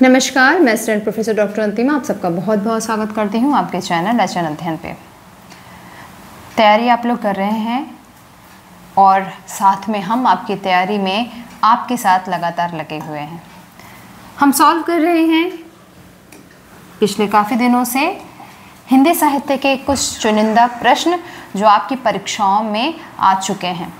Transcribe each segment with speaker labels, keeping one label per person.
Speaker 1: नमस्कार, मैं student professor doctor अंतिमा आप सबका बहुत बहुत स्वागत करती हूँ आपके चैनल रचना अध्ययन पे। तैयारी आप लोग कर रहे हैं और साथ में हम आपकी तैयारी में आपके साथ लगातार लगे हुए हैं। हम सॉल्व कर रहे हैं पिछले काफ़ी दिनों से हिंदी साहित्य के कुछ चुनिंदा प्रश्न जो आपकी परीक्षाओं में आ चुके हैं।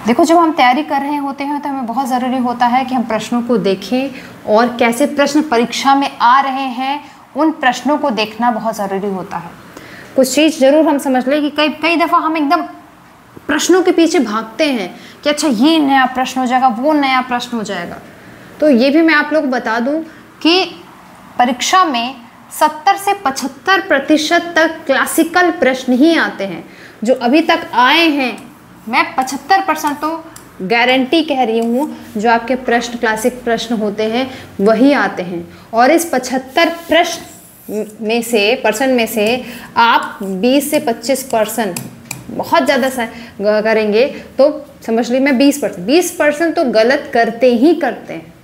Speaker 1: देखो, जब हम तैयारी कर रहे होते हैं तो हमें बहुत ज़रूरी होता है कि हम प्रश्नों को देखें और कैसे प्रश्न परीक्षा में आ रहे हैं उन प्रश्नों को देखना बहुत ज़रूरी होता है। कुछ चीज़ ज़रूर हम समझ लें कि कई दफ़ा हम एकदम प्रश्नों के पीछे भागते हैं कि अच्छा ये नया प्रश्न हो जाएगा, वो नया प्रश्न हो जाएगा। तो ये भी मैं आप लोग को बता दूँ कि परीक्षा में 70 से 75% तक क्लासिकल प्रश्न ही आते हैं। जो अभी तक आए हैं, मैं 75% तो गारंटी कह रही हूँ, जो आपके प्रश्न क्लासिक प्रश्न होते हैं वही आते हैं। और इस 75 प्रश्न में से आप 20 से 25% बहुत ज़्यादा करेंगे तो समझ लीजिए मैं 20% तो गलत करते ही करते हैं।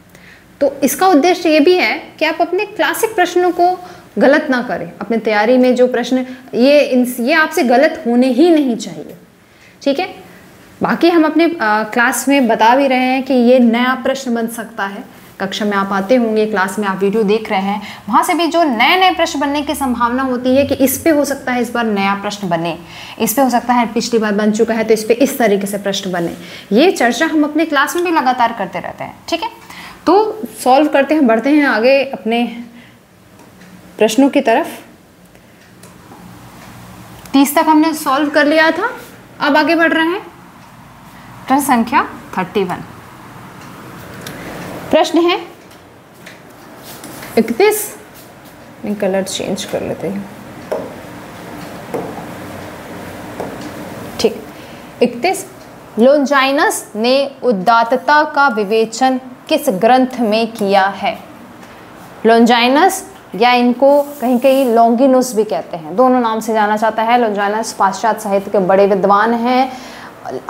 Speaker 1: तो इसका उद्देश्य ये भी है कि आप अपने क्लासिक प्रश्नों को गलत ना करें। अपने तैयारी में जो प्रश्न ये आपसे गलत होने ही नहीं चाहिए, ठीक है। बाकी हम अपने क्लास में बता भी रहे हैं कि ये नया प्रश्न बन सकता है। कक्षा में आप आते होंगे, क्लास में आप वीडियो देख रहे हैं, वहाँ से भी जो नए प्रश्न बनने की संभावना होती है कि इस पे हो सकता है इस बार नया प्रश्न बने, इस पे हो सकता है पिछली बार बन चुका है तो इस पे इस तरीके से प्रश्न बने। ये चर्चा हम अपने क्लास में भी लगातार करते रहते हैं, ठीक है। तो सॉल्व करते हैं, बढ़ते हैं आगे अपने प्रश्नों की तरफ। 30 तक हमने सॉल्व कर लिया था, अब आगे बढ़ रहे हैं। प्रश्न संख्या 31। प्रश्न है 31। मैं कलर चेंज कर लेते हैं, ठीक। 31। लोंजाइनस ने उदात्तता का विवेचन किस ग्रंथ में किया है? लोंजाइनस, या इनको कहीं कहीं लॉन्गिनुस भी कहते हैं, दोनों नाम से जाना जाता है। लोंजाइनस पाश्चात्य साहित्य के बड़े विद्वान हैं।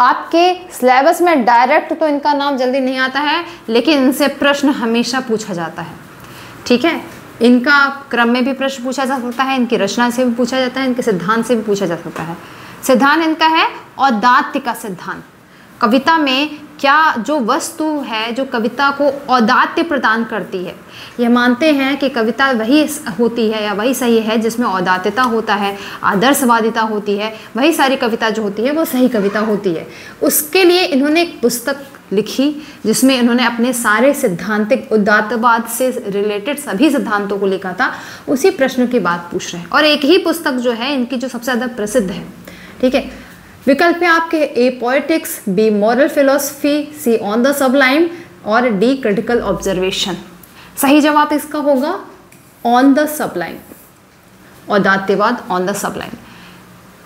Speaker 1: आपके सिलेबस में डायरेक्ट तो इनका नाम जल्दी नहीं आता है, लेकिन इनसे प्रश्न हमेशा पूछा जाता है, ठीक है। इनका क्रम में भी प्रश्न पूछा जा सकता है, इनकी रचना से भी पूछा जाता है, इनके सिद्धांत से भी पूछा जा सकता है। सिद्धांत इनका है औदात्य का सिद्धांत। कविता में क्या जो वस्तु है जो कविता को औदात्य प्रदान करती है, ये मानते हैं कि कविता वही होती है या वही सही है जिसमें औदात्यता होता है, आदर्शवादिता होती है, वही सारी कविता जो होती है वो सही कविता होती है। उसके लिए इन्होंने एक पुस्तक लिखी जिसमें इन्होंने अपने सारे सिद्धांतिक उदात्तवाद से रिलेटेड सभी सिद्धांतों को लिखा था। उसी प्रश्न की बात पूछ रहे हैं और एक ही पुस्तक जो है इनकी जो सबसे ज़्यादा प्रसिद्ध है, ठीक है। विकल्प है आपके A politics, B moral philosophy, C on the sublime और डी क्रिटिकल ऑब्जर्वेशन। सही जवाब इसका होगा ऑन द सबलाइम, औदात्यवाद ऑन द सबलाइम।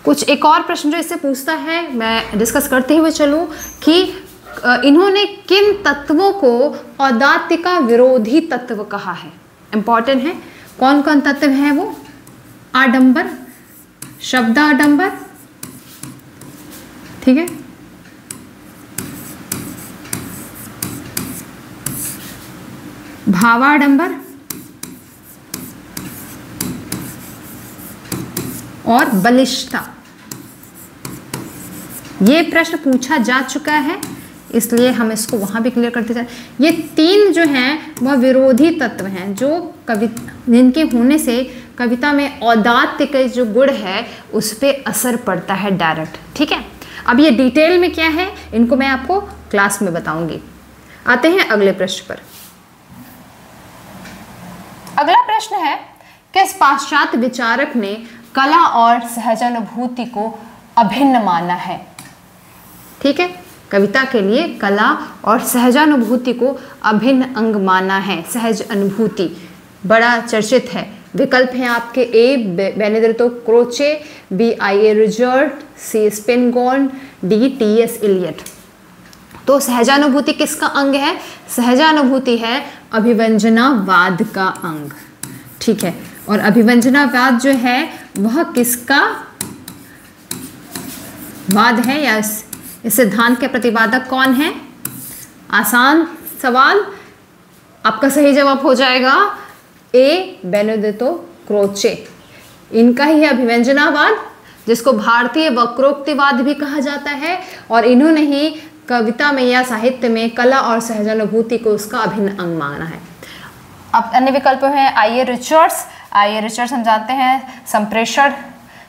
Speaker 1: कुछ एक और प्रश्न जो इससे पूछता है मैं डिस्कस करते हुए चलूं कि इन्होंने किन तत्वों को औदात्य का विरोधी तत्व कहा है। इंपॉर्टेंट है, कौन कौन तत्व हैं वो? आडंबर, शब्दाडंबर, ठीक है, भावाडंबर और बलिष्ठता। ये प्रश्न पूछा जा चुका है, इसलिए हम इसको वहां भी क्लियर करते जाए। ये तीन जो हैं वह विरोधी तत्व हैं जो जिनके होने से कविता में औदात्य के जो गुण है उस पर असर पड़ता है डायरेक्ट, ठीक है। अब ये डिटेल में क्या है इनको मैं आपको क्लास में बताऊंगी। आते हैं अगले प्रश्न पर। अगला प्रश्न है, किस पाश्चात्य विचारक ने कला और सहजानुभूति को अभिन्न माना है? ठीक है, कविता के लिए कला और सहजानुभूति को अभिन्न अंग माना है। सहज अनुभूति बड़ा चर्चित है। विकल्प हैं आपके ए बेनेडिक्टो क्रोचे, बी आई.ए. रिचर्ड, सी स्पिनगॉन, डी टी.एस. इलियट। तो सहजानुभूति किसका अंग है? सहजानुभूति है अभिव्यंजनावाद का अंग, ठीक है। और अभिव्यंजनावाद जो है वह किसका वाद है या इस सिद्धांत के प्रतिपादक कौन है? आसान सवाल, आपका सही जवाब हो जाएगा ए, बेनेडिक्टो क्रोचे। इनका ही है अभिव्यंजनावाद, जिसको भारतीय वक्रोक्तिवाद भी कहा जाता है, और इन्होंने ही कविता में या साहित्य में कला और सहजानुभूति को उसका अभिन्न अंग माना है। अब अन्य विकल्प हैं आई ए रिचर्ड्स हम जानते हैं संप्रेषण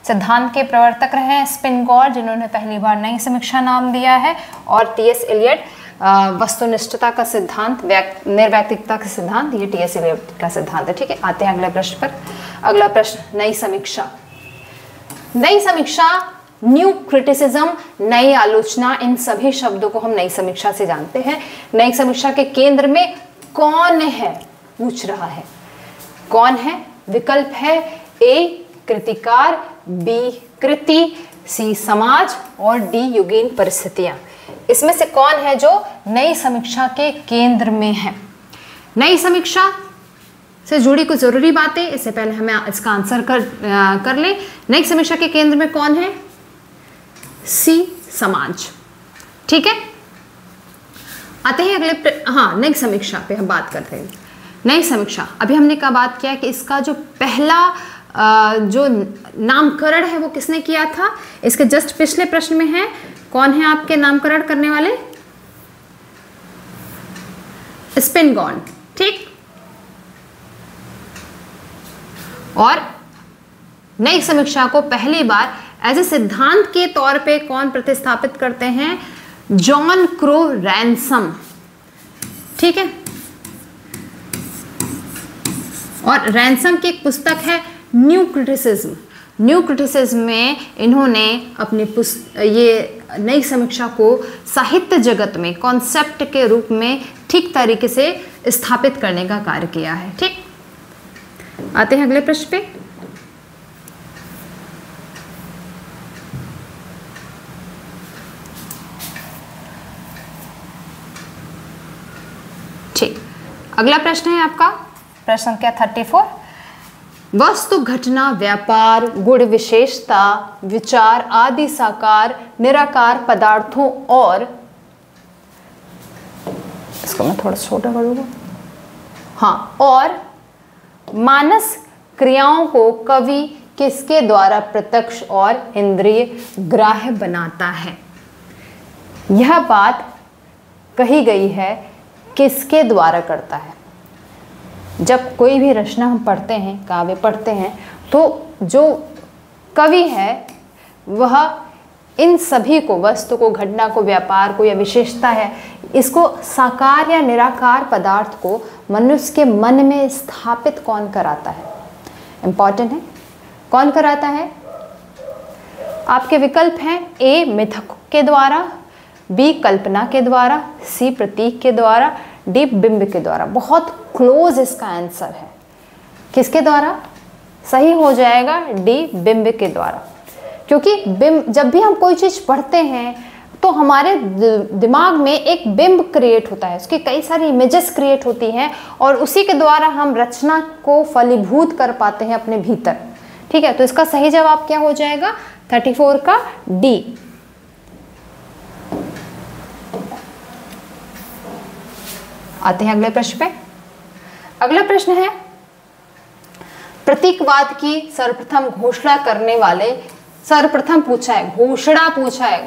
Speaker 1: सिद्धांत के प्रवर्तक रहे हैं। स्पिनगॉर, जिन्होंने पहली बार नई समीक्षा नाम दिया है, और टी.एस. इलियट, वस्तुनिष्ठता का सिद्धांत, निर्वैयक्तिकता का सिद्धांत, ये टी.एस. इलियट का सिद्धांत है। ठीक है, आते हैं अगले प्रश्न पर। अगला प्रश्न, नई समीक्षा। नई समीक्षा, न्यू क्रिटिसिज्म, नई आलोचना, इन सभी शब्दों को हम नई समीक्षा से जानते हैं। नई समीक्षा के केंद्र में कौन है पूछ रहा है, कौन है? विकल्प है ए, कृतिकार, बी, कृति, सी, समाज, और डी, युगीन परिस्थितियां। इसमें से कौन है जो नई समीक्षा के केंद्र में है? नई समीक्षा से जुड़ी कुछ जरूरी बातें, इससे पहले हमें इसका आंसर कर ले। नई समीक्षा के केंद्र में कौन है? सी, समाज। ठीक है, आते हैं अगले नई समीक्षा पे हम बात करते हैं। नई समीक्षा, अभी हमने क्या बात किया कि इसका जो पहला जो नामकरण है वो किसने किया था? इसके जस्ट पिछले प्रश्न में है, कौन है आपके नामकरण करने वाले? स्पिनगॉन। ठीक, और नई समीक्षा को पहली बार एज ए सिद्धांत के तौर पे कौन प्रतिस्थापित करते हैं? John crow ransom. ठीक है, और रैनसम की एक पुस्तक है न्यू क्रिटिसिज्म। न्यू क्रिटिसिज्म में इन्होंने अपनी ये नई समीक्षा को साहित्य जगत में कॉन्सेप्ट के रूप में ठीक तरीके से स्थापित करने का कार्य किया है। ठीक, आते हैं अगले प्रश्न पे। ठीक, अगला प्रश्न है आपका प्रश्न संख्या 34। वस्तु, घटना, व्यापार, गुण, विशेषता, विचार आदि साकार निराकार पदार्थों और, इसको मैं थोड़ा छोटा कर दूंगा, हाँ, और मानस क्रियाओं को कवि किसके द्वारा प्रत्यक्ष और इंद्रिय ग्राह्य बनाता है? यह बात कही गई है किसके द्वारा करता है? जब कोई भी रचना हम पढ़ते हैं, काव्य पढ़ते हैं, तो जो कवि है वह इन सभी को, वस्तु को, घटना को, व्यापार को या विशेषता है, इसको साकार या निराकार पदार्थ को मनुष्य के मन में स्थापित कौन कराता है? इंपॉर्टेंट है, कौन कराता है? आपके विकल्प हैं ए, मिथक के द्वारा, बी, कल्पना के द्वारा, सी, प्रतीक के द्वारा, डी, बिंब के द्वारा। बहुत क्लोज इसका आंसर है। किसके द्वारा? सही हो जाएगा डी, बिंब के द्वारा। क्योंकि बिंब, जब भी हम कोई चीज पढ़ते हैं तो हमारे दिमाग में एक बिंब क्रिएट होता है, उसकी कई सारी इमेजेस क्रिएट होती हैं, और उसी के द्वारा हम रचना को फलीभूत कर पाते हैं अपने भीतर। ठीक है, तो इसका सही जवाब क्या हो जाएगा? 34 का डी। आते हैं अगले प्रश्न पे। अगला प्रश्न है, प्रतीकवाद की सर्वप्रथम घोषणा करने वाले, सर्वप्रथम पूछा है,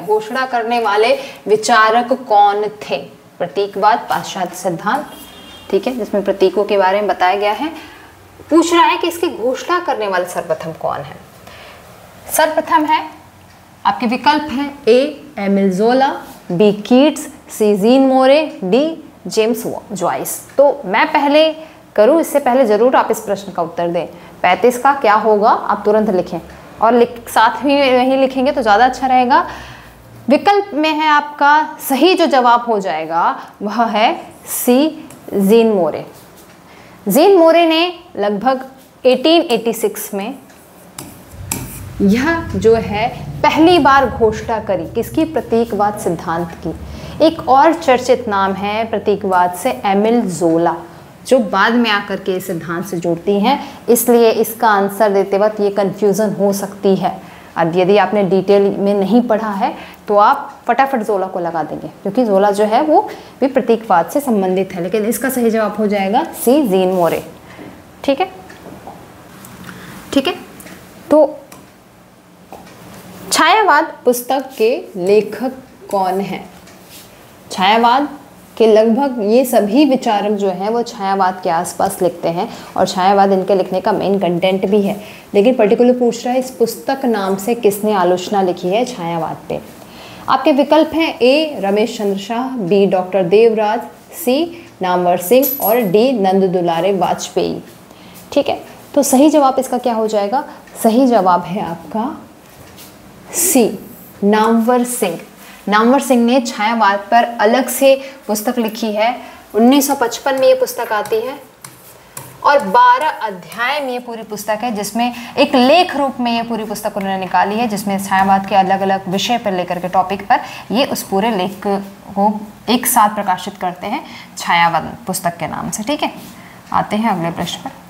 Speaker 1: घोषणा करने वाले विचारक कौन थे? प्रतीकवाद पाश्चात्य सिद्धांत, ठीक है, जिसमें प्रतीकों के बारे में बताया गया है। पूछ रहा है कि इसकी घोषणा करने वाले सर्वप्रथम कौन है? सर्वप्रथम है, आपके विकल्प हैं ए, एमिल ज़ोला, बी, कीट्स, सी, जीन मोरे, डी, जेम्स जॉइस। तो मैं पहले करूं, इससे पहले जरूर आप इस प्रश्न का उत्तर दें। 35 का क्या होगा आप तुरंत लिखें, और साथ ही वही लिखेंगे तो ज़्यादा अच्छा रहेगा। विकल्प में है आपका सही जो जवाब हो जाएगा वह है सी, जीन मोरे। जीन मोरे ने लगभग 1886 में यह जो है पहली बार घोषणा करी, किसकी? प्रतीकवाद सिद्धांत की। एक और चर्चित नाम है प्रतीकवाद से एमिल ज़ोला, जो बाद में आकर के इस सिद्धांत से जुड़ती हैं, इसलिए इसका आंसर देते वक्त ये कंफ्यूजन हो सकती है। अब यदि आपने डिटेल में नहीं पढ़ा है तो आप फटाफट जोला को लगा देंगे, क्योंकि जोला जो है वो भी प्रतीकवाद से संबंधित है। लेकिन इसका सही जवाब हो जाएगा सी, जीन मोरे। ठीक है, ठीक है। तो छायावाद पुस्तक के लेखक कौन है? छायावाद के लगभग ये सभी विचारक जो हैं वो छायावाद के आसपास लिखते हैं, और छायावाद इनके लिखने का मेन कंटेंट भी है। लेकिन पर्टिकुलर पूछ रहा है इस पुस्तक नाम से किसने आलोचना लिखी है छायावाद पे। आपके विकल्प हैं ए रमेश चंद्र शाह, बी डॉक्टर देवराज, सी नामवर सिंह और डी नंद दुलारे वाजपेयी। ठीक है, तो सही जवाब इसका क्या हो जाएगा? सही जवाब है आपका सी, नामवर सिंह। नामवर सिंह ने छायावाद पर अलग से पुस्तक लिखी है। 1955 में ये पुस्तक आती है और 12 अध्याय में ये पूरी पुस्तक है, जिसमें एक लेख रूप में ये पूरी पुस्तक उन्होंने निकाली है, जिसमें छायावाद के अलग अलग विषय पर लेकर के टॉपिक पर ये उस पूरे लेख को एक साथ प्रकाशित करते हैं छायावाद पुस्तक के नाम से। ठीक है, आते हैं अगले प्रश्न पर।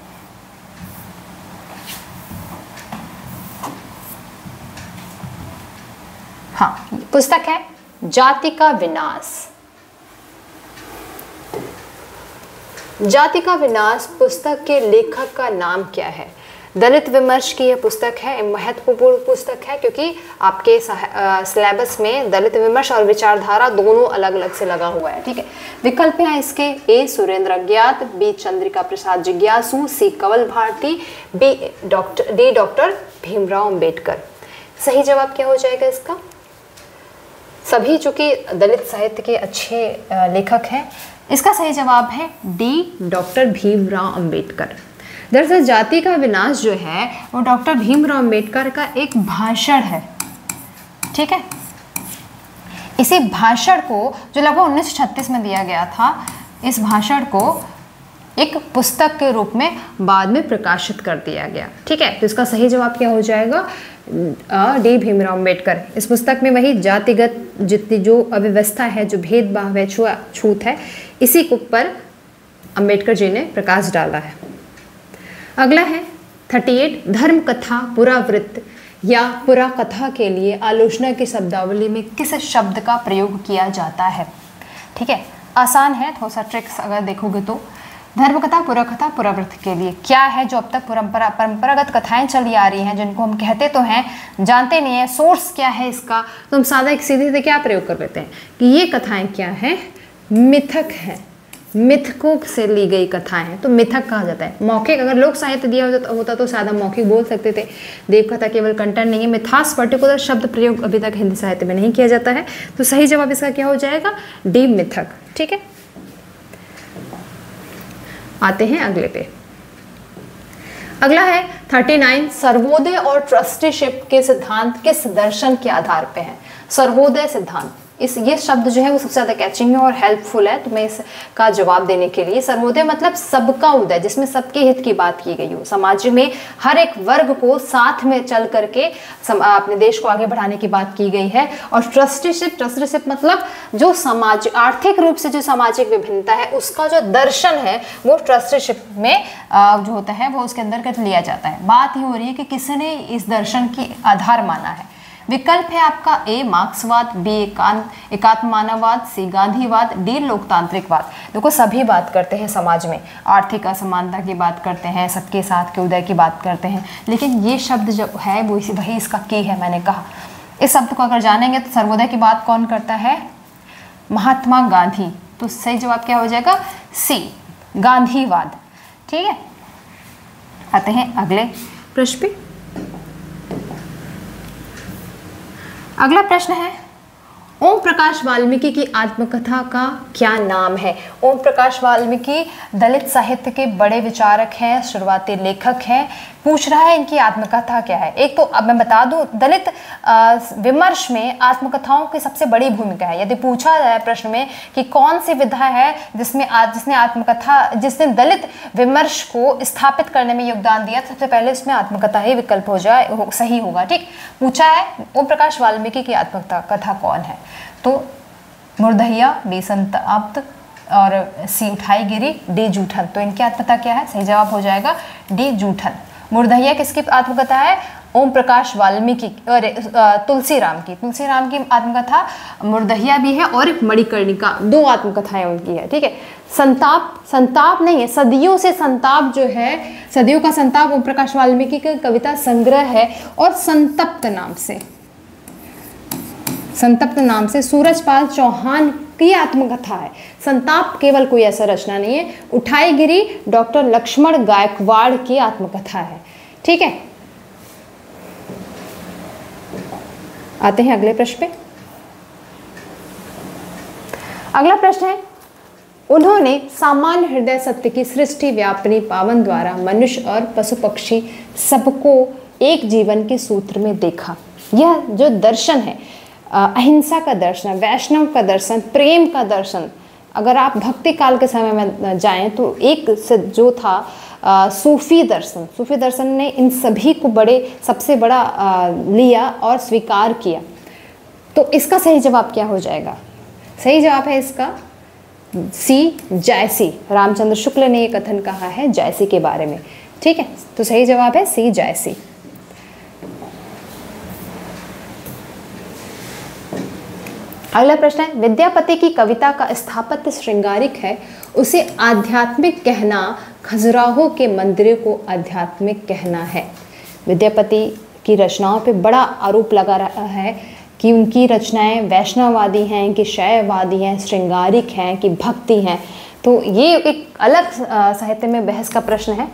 Speaker 1: हाँ, पुस्तक है जाति का विनाश। जाति का विनाश पुस्तक के लेखक का नाम क्या है? दलित विमर्श की यह पुस्तक है, महत्वपूर्ण पुस्तक है, क्योंकि आपके सिलेबस में दलित विमर्श और विचारधारा दोनों अलग अलग से लगा हुआ है। ठीक है, विकल्प हैं इसके ए सुरेंद्र अज्ञात, बी चंद्रिका प्रसाद जिज्ञासु, सी कंवल भारती, डी डॉक्टर भीमराव अंबेडकर। सही जवाब क्या हो जाएगा इसका? सभी चूंकि दलित साहित्य के अच्छे लेखक हैं, इसका सही जवाब है डी डॉक्टर भीमराव अंबेडकर। दरअसल जाति का विनाश जो है वो डॉक्टर भीमराव अंबेडकर का एक भाषण है। ठीक है, इसी भाषण को जो लगभग 1936 में दिया गया था, इस भाषण को एक पुस्तक के रूप में बाद में प्रकाशित कर दिया गया। ठीक है, तो इसका सही जवाब क्या हो जाएगा? डी भीमराव अंबेडकर। इस पुस्तक में वही जातिगत जितनी जो अव्यवस्था है, जो भेदभाव है, छूत है, इसी के ऊपर अंबेडकर जी ने प्रकाश डाला है। अगला है 38 धर्म कथा पुरावृत्त या पुरा कथा के लिए आलोचना की शब्दावली में किस शब्द का प्रयोग किया जाता है? ठीक है, आसान है, थोड़ा सा ट्रिक्स अगर देखोगे तो। धर्मकथा पुराकथा पुरावृत्त के लिए क्या है जो अब तक परंपरागत कथाएं चली आ रही हैं, जिनको हम कहते तो हैं, जानते नहीं है सोर्स क्या है इसका, तो हम सादा एक सीधे से क्या प्रयोग कर लेते हैं कि ये कथाएं क्या हैं? मिथक है, मिथकों से ली गई कथाएं हैं, तो मिथक कहा जाता है। मौखिक अगर लोक साहित्य दिया होता तो सादा मौखिक बोल सकते थे। देवकथा केवल कंटेंट नहीं है, मिथास पर्टिकुलर शब्द प्रयोग अभी तक हिंदी साहित्य में नहीं किया जाता है, तो सही जवाब इसका क्या हो जाएगा? डी मिथक। ठीक है, आते हैं अगले पे। अगला है 39 सर्वोदय और ट्रस्टीशिप के सिद्धांत किस दर्शन के आधार पे है? सर्वोदय सिद्धांत, ये शब्द जो है वो सबसे ज्यादा कैचिंग है और हेल्पफुल है तुम्हें इसका जवाब देने के लिए। सर्वोदय मतलब सबका उदय, जिसमें सबके हित की बात की गई हो, समाज में हर एक वर्ग को साथ में चल करके अपने देश को आगे बढ़ाने की बात की गई है। और ट्रस्टीशिप मतलब जो समाज आर्थिक रूप से जो सामाजिक विभिन्नता है उसका जो दर्शन है वो ट्रस्टीशिप में जो होता है वो उसके अंदर लिया जाता है। बात ये हो रही है कि किसने इस दर्शन की आधार माना है। विकल्प है आपका ए मार्क्सवाद, बी एकात्म मानववाद, सी गांधीवाद, डी लोकतांत्रिकवाद। देखो सभी बात करते हैं समाज में, आर्थिक असमानता की बात करते हैं, सबके साथ के उदय की बात करते हैं, लेकिन ये शब्द जो है वो वही इसका की है। मैंने कहा इस शब्द को अगर जानेंगे तो सर्वोदय की बात कौन करता है? महात्मा गांधी। तो सही जवाब क्या हो जाएगा? सी गांधीवाद। ठीक है, आते हैं अगले प्रश्न पे। अगला प्रश्न है ओम प्रकाश वाल्मीकि की आत्मकथा का क्या नाम है? ओम प्रकाश वाल्मीकि दलित साहित्य के बड़े विचारक हैं, शुरुआती लेखक हैं। पूछ रहा है इनकी आत्मकथा क्या है। एक तो अब मैं बता दूं, दलित विमर्श में आत्मकथाओं की सबसे बड़ी भूमिका है। यदि पूछा जाए प्रश्न में कि कौन सी विधा है जिसने दलित विमर्श को स्थापित करने में योगदान दिया, सबसे पहले उसमें आत्मकथा ही विकल्प सही होगा। ठीक, पूछा है ओम प्रकाश वाल्मीकि की आत्मकथा कौन है, तो मुर्दहिया, बी संताप्त और सी उठाई गिरी, डी जूठन। तो इनकी आत्मकथा क्या है? सही जवाब हो जाएगा डी जूठन। मुर्दहिया किसकी आत्मकथा है? ओम प्रकाश वाल्मीकि और तुलसीराम की आत्मकथा मुर्दहिया भी है और मणिकर्णिका, 2 आत्मकथाएं उनकी है। ठीक है, संताप नहीं है, सदियों से संताप जो है, सदियों का संताप ओम प्रकाश वाल्मीकि का कविता संग्रह है। और संतप्त नाम से सूरजपाल चौहान की आत्मकथा है। संताप केवल कोई ऐसा रचना नहीं है, उठाईगिरी डॉक्टर लक्ष्मण गायकवाड़ की आत्मकथा है। ठीक है, आते हैं अगले प्रश्न पे। अगला प्रश्न है, उन्होंने सामान्य हृदय सत्य की सृष्टि व्यापिनी पावन द्वारा मनुष्य और पशु पक्षी सबको एक जीवन के सूत्र में देखा। यह जो दर्शन है, अहिंसा का दर्शन, वैष्णव का दर्शन, प्रेम का दर्शन, अगर आप भक्ति काल के समय में जाएं तो एक से जो था सूफी दर्शन ने इन सभी को सबसे बड़ा लिया और स्वीकार किया। तो इसका सही जवाब क्या हो जाएगा? सही जवाब है इसका सी, जायसी। रामचंद्र शुक्ल ने ये कथन कहा है जायसी के बारे में। ठीक है, तो सही जवाब है सी, जायसी। अगला प्रश्न है, विद्यापति की कविता का स्थापत्य श्रृंगारिक है, उसे आध्यात्मिक कहना खजुराहो के मंदिरों को आध्यात्मिक कहना है। विद्यापति की रचनाओं पे बड़ा आरोप लगा रहा है कि उनकी रचनाएं वैष्णववादी हैं, कि शैववादी हैं, श्रृंगारिक हैं, कि भक्ति हैं। तो ये एक अलग साहित्य में बहस का प्रश्न है।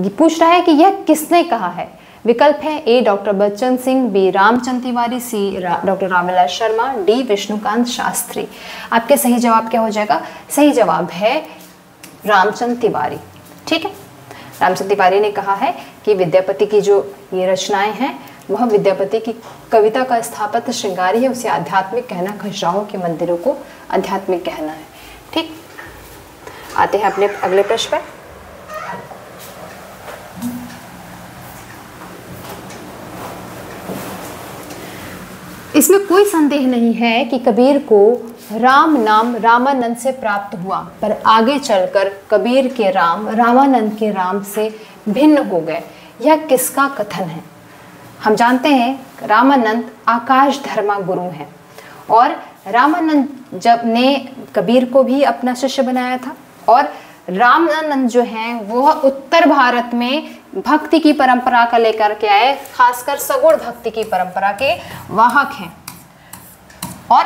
Speaker 1: पूछ रहा है कि यह किसने कहा है। विकल्प है ए डॉक्टर बच्चन सिंह, बी रामचंद्र तिवारी, सी डॉक्टर रामविलास शर्मा, डी विष्णुकांत शास्त्री। आपके सही जवाब क्या हो जाएगा? सही जवाब है रामचंद्र तिवारी। ठीक है, रामचंद्र तिवारी ने कहा है कि विद्यापति की जो ये रचनाएं हैं वह विद्यापति की कविता का स्थापत्य श्रृंगारी है, उसे आध्यात्मिक कहना, खजुराहो के मंदिरों को आध्यात्मिक कहना है। ठीक, आते हैं अपने अगले प्रश्न पर। इसमें कोई संदेह नहीं है कि कबीर को राम नाम रामानंद से प्राप्त हुआ, पर आगे चलकर कबीर के राम रामानंद के राम से भिन्न हो गए। यह किसका कथन है? हम जानते हैं रामानंद आकाश धर्मा गुरु हैं और रामानंद जब ने कबीर को भी अपना शिष्य बनाया था और रामानंद जो हैं वह उत्तर भारत में भक्ति की परंपरा का लेकर के आए, खासकर सगुण भक्ति की परंपरा के वाहक हैं और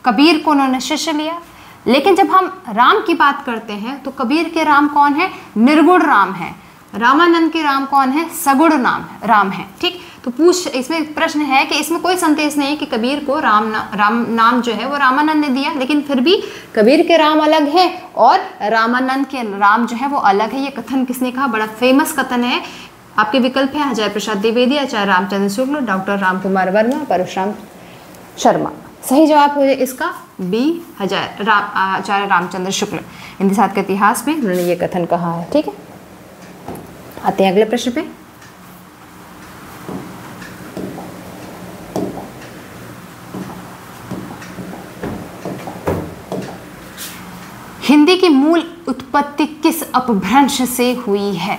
Speaker 1: कबीर को उन्होंने शिष्य लिया। लेकिन जब हम राम की बात करते हैं तो कबीर के राम कौन है? निर्गुण राम है। रामानंद के राम कौन है? सगुण राम है। ठीक, तो इसमें प्रश्न है कि इसमें कोई संदेश नहीं कि कबीर को राम नाम जो है वो रामानंद ने दिया, लेकिन फिर भी कबीर के राम अलग है और रामानंद के राम जो है वो अलग है। ये कथन किसने कहा? बड़ा फेमस कथन है। आपके विकल्प है हजारी प्रसाद द्विवेदी, आचार्य रामचंद्र शुक्ल, डॉक्टर राम कुमार वर्मा, परशुराम शर्मा। सही जवाब हो जाए इसका बी, आचार्य रामचंद्र शुक्ल। हिंदी साहित्य के इतिहास में उन्होंने ये कथन कहा है। ठीक है, आते हैं अगले प्रश्न पे। हिंदी की मूल उत्पत्ति किस अपभ्रंश से हुई है?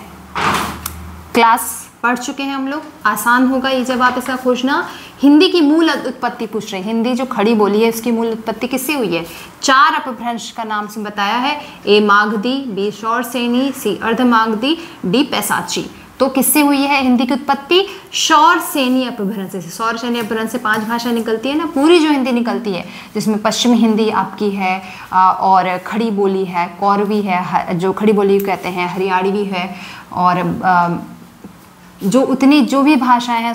Speaker 1: क्लास पढ़ चुके हैं हम लोग, आसान होगा ये जवाब इसका खोजना। हिंदी की मूल उत्पत्ति पूछ रहे हैं, हिंदी जो खड़ी बोली है उसकी मूल उत्पत्ति किससे हुई है? 4 अपभ्रंश का नाम से बताया है। ए मागधी, बी शौरसेनी, सी अर्धमागधी, डी पैसाची। तो किससे हुई है हिंदी की उत्पत्ति? शौरसेनी अपभ्रंश से। शौरसेनी अपभ्रंश से 5 भाषा निकलती है ना, पूरी जो हिंदी निकलती है, जिसमें पश्चिमी हिंदी आपकी है और खड़ी बोली है, कौरवी है जो खड़ी बोली कहते हैं, हरियाणवी है और जो भी भाषाएं हैं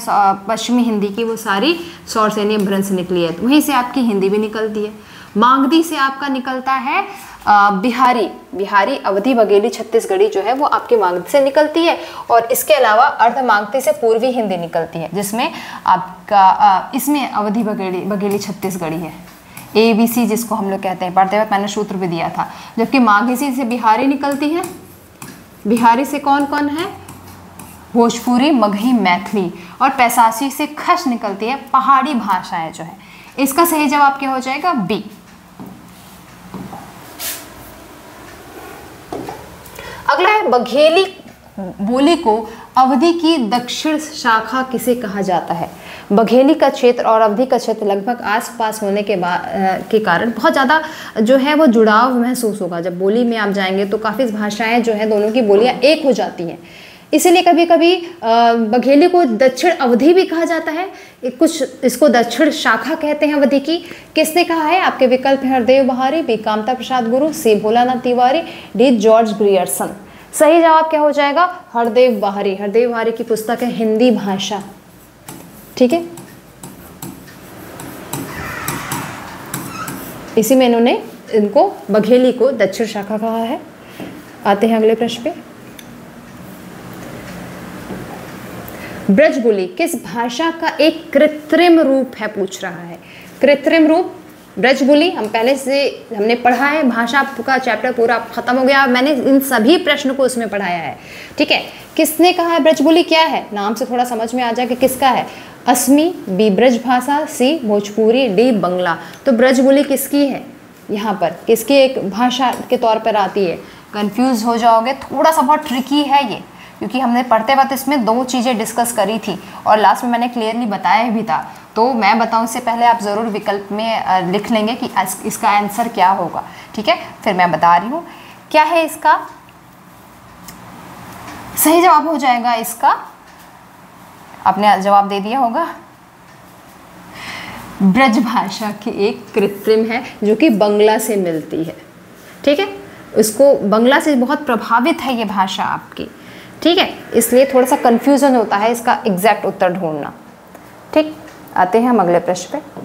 Speaker 1: पश्चिमी हिंदी की वो सारी शौरसेनी अपभ्रंश से निकली है। तो वहीं से आपकी हिंदी भी निकलती है। मागधी से आपका निकलता है बिहारी, अवधी, बघेली, छत्तीसगढ़ी जो है वो आपकी मागधी से निकलती है। और इसके अलावा अर्धमागधी से पूर्वी हिंदी निकलती है, जिसमें आपका इसमें अवधी, बघेली, छत्तीसगढ़ी है। ABC जिसको हम लोग कहते हैं, पढ़ते वक्त मैंने सूत्र भी दिया था। जबकि मागधी से बिहारी निकलती है। बिहारी से कौन कौन है? भोजपुरी, मगही, मैथिली। और पैसासी से खश निकलती है, पहाड़ी भाषाएं जो है। इसका सही जवाब क्या हो जाएगा? बी। अगला है बघेली बोली को अवधि की दक्षिण शाखा किसे कहा जाता है? बघेली का क्षेत्र और अवधि का क्षेत्र लगभग आसपास होने के कारण बहुत ज़्यादा जो है वो जुड़ाव महसूस होगा। जब बोली में आप जाएंगे तो काफ़ी भाषाएं जो है दोनों की बोलियां एक हो जाती हैं, इसीलिए कभी कभी बघेली को दक्षिण अवधि भी कहा जाता है, कुछ इसको दक्षिण शाखा कहते हैं अवधि की। किसने कहा है? आपके विकल्प है हरदेव बहारी, B Kamta Prasad Guru, C Bholanath Tiwari, D George Grierson. सही जवाब क्या हो जाएगा? हरदेव बहारी। हरदेव बहारी की पुस्तक है हिंदी भाषा, ठीक है। इसी में इन्होंने इनको बघेली को दक्षिण शाखा कहा है। आते हैं अगले प्रश्न पे। ब्रजबुली किस भाषा का एक कृत्रिम रूप है, पूछ रहा है। कृत्रिम रूप ब्रजबुली हम पहले से हमने पढ़ा है, भाषा का चैप्टर पूरा खत्म हो गया, मैंने इन सभी प्रश्न को उसमें पढ़ाया है, ठीक है। किसने कहा है ब्रजबुली क्या है? नाम से थोड़ा समझ में आ जाए कि किसका है। असमी, बी ब्रज भाषा, सी भोजपुरी, डी बंगला। तो ब्रजबुली किसकी है? यहाँ पर किसकी एक भाषा के तौर पर आती है? कंफ्यूज हो जाओगे, थोड़ा सा बहुत ट्रिकी है ये, क्योंकि हमने पढ़ते वक्त इसमें दो चीज़ें डिस्कस करी थी और लास्ट में मैंने क्लियरली बताया भी था। तो मैं बताऊं इससे पहले आप ज़रूर विकल्प में लिख लेंगे कि इसका आंसर क्या होगा, ठीक है। फिर मैं बता रही हूँ क्या है इसका सही जवाब। हो जाएगा इसका, आपने जवाब दे दिया होगा, ब्रज भाषा की एक कृत्रिम है जो कि बंगला से मिलती है, ठीक है। उसको बंगला से बहुत प्रभावित है ये भाषा आपकी, ठीक है। इसलिए थोड़ा सा कंफ्यूजन होता है इसका एग्जैक्ट उत्तर ढूंढना, ठीक। आते हैं हम अगले प्रश्न पे।